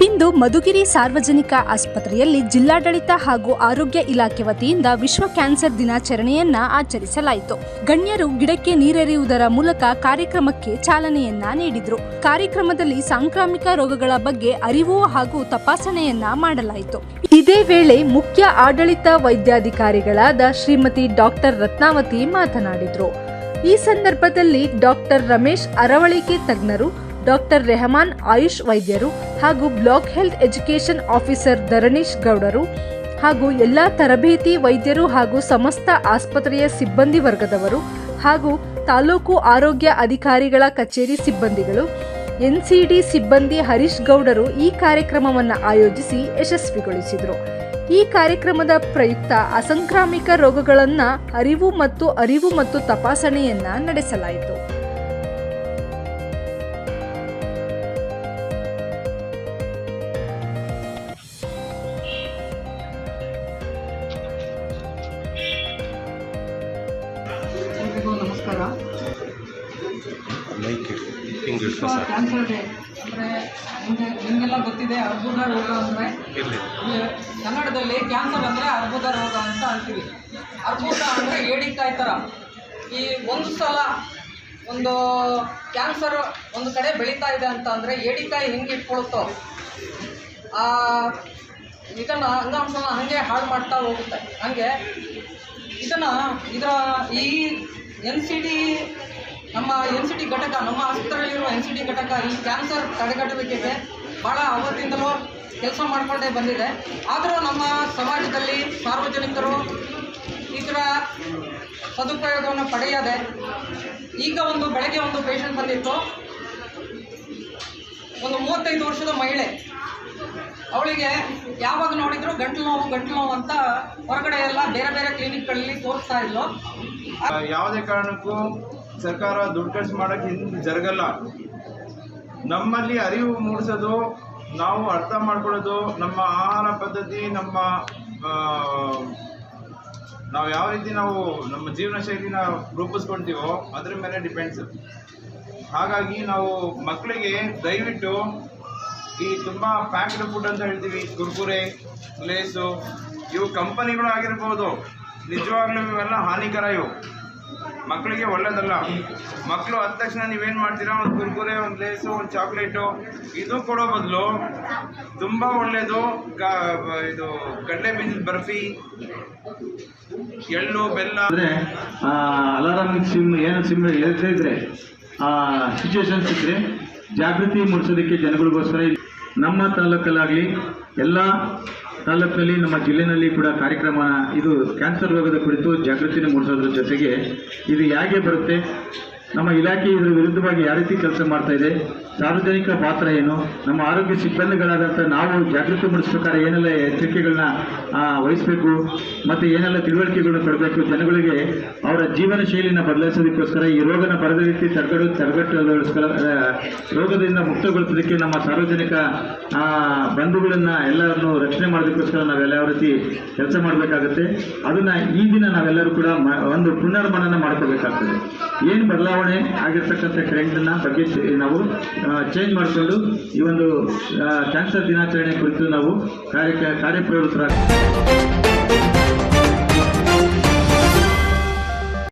ಇಂದು ಮಧುಗಿರಿ ಸಾರ್ವಜನಿಕ ಆಸ್ಪತ್ರೆಯಲ್ಲಿ ಜಿಲ್ಲಾಡಳಿತ ಹಾಗೂ ಆರೋಗ್ಯ ಇಲಾಖೆ ವತಿಯಿಂದ ವಿಶ್ವ ಕ್ಯಾನ್ಸರ್ ದಿನಾಚರಣೆಯನ್ನ ಆಚರಿಸಲಾಯಿತು. ಗಣ್ಯರು ಗಿಡಕ್ಕೆ ನೀರೆರೆಯುವುದರ ಮೂಲಕ ಕಾರ್ಯಕ್ರಮಕ್ಕೆ ಚಾಲನೆಯನ್ನ ನೀಡಿದರು. ಕಾರ್ಯಕ್ರಮದಲ್ಲಿ ಸಾಂಕ್ರಾಮಿಕ ರೋಗಗಳ ಬಗ್ಗೆ ಅರಿವು ಹಾಗೂ ತಪಾಸಣೆಯನ್ನ ಮಾಡಲಾಯಿತು. ಇದೇ ವೇಳೆ ಮುಖ್ಯ ಆಡಳಿತ ವೈದ್ಯಾಧಿಕಾರಿಗಳಾದ ಶ್ರೀಮತಿ ಡಾಕ್ಟರ್ ರತ್ನಾವತಿ ಮಾತನಾಡಿದರು. ಈ ಸಂದರ್ಭದಲ್ಲಿ ಡಾಕ್ಟರ್ ರಮೇಶ್ ಅರವಳಿಕೆ ತಜ್ಞರು, ಡಾಕ್ಟರ್ ರೆಹಮಾನ್ ಆಯುಷ್ ವೈದ್ಯರು ಹಾಗೂ block health education officer Dharanish ಗೌಡರು ಹಾಗೂ ಎಲ್ಲ ತರಬೇತಿ ವೈದ್ಯರು ಹಾಗೂ ಸಮಸ್ತ ಆಸ್ಪತ್ರೆಯ ಸಿಬ್ಬಂದಿ ವರ್ಗದವರು ಹಾಗೂ ತಾಲೂಕು ಆರೋಗ್ಯ ಅಧಿಕಾರಿಗಳ ಕಚೇರಿ ಸಿಬ್ಬಂದಿಗಳು, ಎನ್ಸಿಡಿ ಸಿಬ್ಬಂದಿ ಹರೀಶ್ ಗೌಡರು ಈ ಕಾರ್ಯಕ್ರಮವನ್ನು ಆಯೋಜಿಸಿ ಯಶಸ್ವಿಗೊಳಿಸಿದರು. ಈ ಕಾರ್ಯಕ್ರಮದ ಪ್ರಯುಕ್ತ ಅಸಾಂಕ್ರಾಮಿಕ ರೋಗಗಳನ್ನು ಅರಿವು ಮತ್ತು ತಪಾಸಣೆಯನ್ನ ನಡೆಸಲಾಯಿತು. ನಮಸ್ಕಾರ. ಕ್ಯಾನ್ಸರ್ ಡೇ ಅಂದರೆ ನಿಮಗೆಲ್ಲ ಗೊತ್ತಿದೆ. ಅರ್ಬುದ ರೋಗ ಅಂದರೆ ಕನ್ನಡದಲ್ಲಿ ಕ್ಯಾನ್ಸರ್ ಅಂದರೆ ಅರ್ಬುದ ರೋಗ ಅಂತ ಅಂತೀವಿ. ಅರ್ಬುದ ಅಂದರೆ ಏಡಿಕಾಯಿ ಥರ. ಈ ಒಂದು ಸಲ ಒಂದು ಕ್ಯಾನ್ಸರ್ ಒಂದು ಕಡೆ ಬೆಳೀತಾ ಇದೆ ಅಂತ ಅಂದರೆ ಏಡಿಕಾಯಿ ಹೆಂಗೆ ಇಟ್ಕೊಳುತ್ತೋ ಇದನ್ನು ಅಂಗಾಂಶನ ಹಾಗೆ ಹಾಳು ಮಾಡ್ತಾ ಹೋಗುತ್ತೆ. ಹಾಗೆ ಈ ನಮ್ಮ ಎನ್ ಸಿ ಡಿ ಘಟಕ, ನಮ್ಮ ಆಸ್ಪತ್ರೆಯಲ್ಲಿರುವ ಎನ್ ಸಿ ಡಿ ಘಟಕ ಈ ಕ್ಯಾನ್ಸರ್ ತಡೆಗಟ್ಟುವಿಕೆಗೆ ಭಾಳ ಅವತ್ತಿಂದಲೂ ಕೆಲಸ ಮಾಡಿಕೊಂಡೇ ಬಂದಿದೆ. ಆದರೂ ನಮ್ಮ ಸಮಾಜದಲ್ಲಿ ಸಾರ್ವಜನಿಕರು ಇದರ ಸದುಪಯೋಗವನ್ನು ಪಡೆಯದೆ, ಈಗ ಬೆಳಗ್ಗೆ ಒಂದು ಪೇಷಂಟ್ ಬಂದಿತ್ತು, ಒಂದು 35 ವರ್ಷದ ಮಹಿಳೆ. ಅವಳಿಗೆ ಯಾವಾಗ ನೋಡಿದ್ರು ಗಂಟಲು ನೋವು ಅಂತ ಹೊರಗಡೆ ಎಲ್ಲ ಬೇರೆ ಬೇರೆ ಕ್ಲಿನಿಕ್ಗಳಲ್ಲಿ ತೋರಿಸ್ತಾ ಇದ್ಲು. ಯಾವುದೇ ಕಾರಣಕ್ಕೂ ಸರ್ಕಾರ ದುಡ್ಡು ಖರ್ಚು ಮಾಡೋಕ್ಕೆ ಜರಗಲ್ಲ. ನಮ್ಮಲ್ಲಿ ಅರಿವು ಮೂಡಿಸೋದು, ನಾವು ಅರ್ಥ ಮಾಡ್ಕೊಳ್ಳೋದು, ನಮ್ಮ ಆಹಾರ ಪದ್ಧತಿ, ನಾವು ಯಾವ ರೀತಿ ನಮ್ಮ ಜೀವನ ಶೈಲಿನ ರೂಪಿಸ್ಕೊಳ್ತೀವೋ ಅದ್ರ ಮೇಲೆ ಡಿಪೆಂಡ್ಸ್. ಹಾಗಾಗಿ ನಾವು ಮಕ್ಕಳಿಗೆ ದಯವಿಟ್ಟು ಈ ತುಂಬ ಪ್ಯಾಕ್ಡ್ ಫುಡ್ ಅಂತ ಹೇಳ್ತೀವಿ, ಕುರ್ಕುರೆ, ಲೇಸು, ಇವು ಕಂಪನಿಗಳು ಆಗಿರ್ಬೋದು, ನಿಜವಾಗ್ಲೂ ಇವೆಲ್ಲ ಹಾನಿಕರ. ಇವು ಮಕ್ಕಳಿಗೆ ಒಳ್ಳೆಯದಲ್ಲ. ಮಕ್ಕಳು ಆದ ತಕ್ಷಣ ನೀವೇನು ಮಾಡ್ತೀರಾ, ಒಂದು ಕುರ್ಕುರೆ, ಒಂದು ಲೇಸು, ಒಂದು ಚಾಕ್ಲೇಟು ಇದು ಕೊಡೋ ಬದಲು ತುಂಬ ಒಳ್ಳೆಯದು ಇದು ಕಡಲೆ ಬೀಜದ ಬರ್ಫಿ, ಎಳ್ಳು, ಬೆಲ್ಲ. ಅಂದರೆ ಅಲಾರಾಮ್ ಸಿಮ್ ಇದ್ರೆ ಸಿಚುವೇಶನ್ಸ್ ಇದ್ದರೆ ಜಾಗೃತಿ ಮೂಡಿಸೋದಕ್ಕೆ ಜನಗಳಿಗೋಸ್ಕರ ನಮ್ಮ ತಾಲೂಕಲ್ಲಾಗಲಿ ಎಲ್ಲ ತಾಲೂಕಿನಲ್ಲಿ, ನಮ್ಮ ಜಿಲ್ಲೆಯಲ್ಲಿ ಕೂಡ ಕಾರ್ಯಕ್ರಮ ಇದು ಕ್ಯಾನ್ಸರ್ ರೋಗದ ಕುರಿತು ಜಾಗೃತಿನ ಮೂಡಿಸೋದ್ರ ಜೊತೆಗೆ ಇದು ಹೇಗೆ ಬರುತ್ತೆ, ನಮ್ಮ ಇಲಾಖೆ ಇದರ ವಿರುದ್ಧವಾಗಿ ಯಾವ ರೀತಿ ಕೆಲಸ ಮಾಡ್ತಾ ಇದೆ, ಸಾರ್ವಜನಿಕ ಪಾತ್ರ ಏನು, ನಮ್ಮ ಆರೋಗ್ಯ ಸಿಬ್ಬಂದಿಗಳಾದಂಥ ನಾವು ಜಾಗೃತಿ ಮೂಡಿಸ್ಬೇಕಾದ್ರೆ ಏನೆಲ್ಲ ಎಚ್ಚರಿಕೆಗಳನ್ನ ವಹಿಸಬೇಕು ಮತ್ತು ಏನೆಲ್ಲ ತಿಳುವಳಿಕೆಗಳನ್ನ ಕೊಡಬೇಕು ಜನಗಳಿಗೆ, ಅವರ ಜೀವನ ಶೈಲಿನ ಬದಲಾಯಿಸೋದಕ್ಕೋಸ್ಕರ, ಈ ರೋಗನ ಬರದ ರೀತಿ ತಡೆಗಟ್ಟೋದಕ್ಕೋಸ್ಕರ, ರೋಗದಿಂದ ಮುಕ್ತಗೊಳಿಸೋದಕ್ಕೆ ನಮ್ಮ ಸಾರ್ವಜನಿಕ ಬಂಧುಗಳನ್ನು ಎಲ್ಲರನ್ನು ರಕ್ಷಣೆ ಮಾಡೋದಕ್ಕೋಸ್ಕರ ನಾವೆಲ್ಲ ಯಾವ ರೀತಿ ಕೆಲಸ ಮಾಡಬೇಕಾಗುತ್ತೆ. ಅದನ್ನು ಈ ದಿನ ನಾವೆಲ್ಲರೂ ಕೂಡ ಒಂದು ಪುನರ್ಮನನ ಮಾಡ್ಕೋಬೇಕಾಗ್ತದೆ. ಏನು ಬದಲಾವಣೆ ಆಗಿರ್ತಕ್ಕಂಥ ಟ್ರೆಂಡನ್ನ ಬಗ್ಗೆ ನಾವು ಚೇಂಜ್ ಮಾಡಿಕೊಂಡು ಈ ಒಂದು ಕ್ಯಾನ್ಸರ್ ದಿನಾಚರಣೆ ಕುರಿತು ನಾವು ಕಾರ್ಯಪ್ರವೃತ್ತರಾಗ್ತೀವಿ.